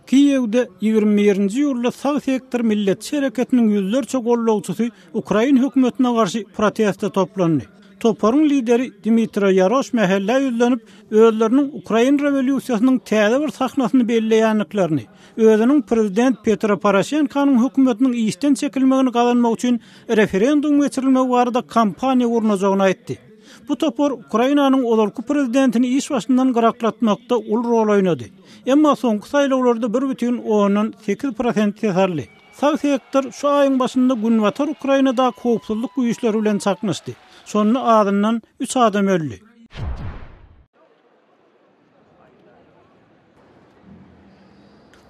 Kiýewde 21-nji ýylda sag sektor milletçi hereketiniň ýüzlerçe gollawçysy Ukraina hökümetine garşy protestde toplandy. Toparyň lideri Dmitry Yarosh mahalla ýüzlenip özleriniň Ukraina rewolýusiýasynyň täze bir sahnasyny belleýänliklerini, özüniň prezident Petro Poroshenkonyň hökümetiniň işden çekilmegini gazanmak üçin referendum geçirilmegi barada kampaniýa gurnajagyny aýtdy. Bu topar Ukrainanyň olarky prezidentini iş başyndan garaklatmakda ul rol oýnady. Emma soňky saýlawlarda 1,8% tesarly. Sag sektor şu aýyň başynda Günbatar Ukrainada howpsuzlyk güýçleri bilen çaknaşdy. Şonu adından 3 adam öldü.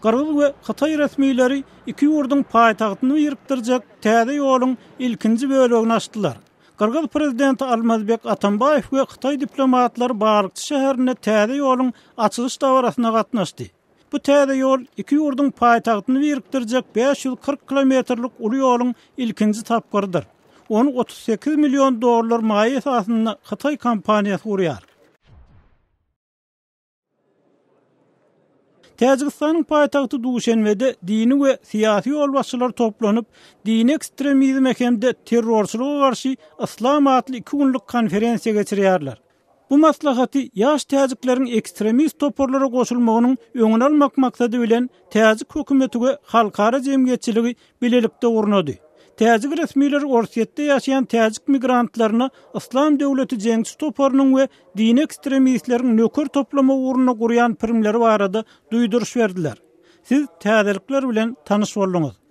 Gargyz we Hatay resmiýetleri iki ýurdun paýtagtyny ýyrykdyrjak täze ýoluň ilkinji bölegini açdylar. Gargyz prezidenti Almazbek Atambayew we Hatay diplomatlary Barykçy şäherine täze ýoluň açylyş dawrasyna gatnaşdy. Bu täze ýol iki ýurdun paýtagtyny ýyrykdyrjak 540 kilometrlik uly ýoluň ilkinji tapgyrydyr. Onu $38 milyon maýy esasynda Hatay kampaniýasy gurýar. Täjikistanyň paýtagty Duşanbede dini we syýasy ýolbaşçylar toplanyp dini ekstremizm hemde terrorçylyga garşy islam adly 2 günlük konferensiýa geçirýärler. Bu maslahaty ýaş täjikleriň ekstremist toporlara goşulmagynyň öňüne almak maksady bilen täjik hökümeti we halkara jemgyýetçiligi bilelikde gurnady. Täjik resmiýetler Orsiýetde ýaşaýan täjik migrantlaryna Islam döwleti jeňçi toparynyň we dini ekstremistleriň nöker toplama uğruna gurýan pirimleri barada duýduruş berdiler. Siz täzelikler bilen tanyş bolduňyz.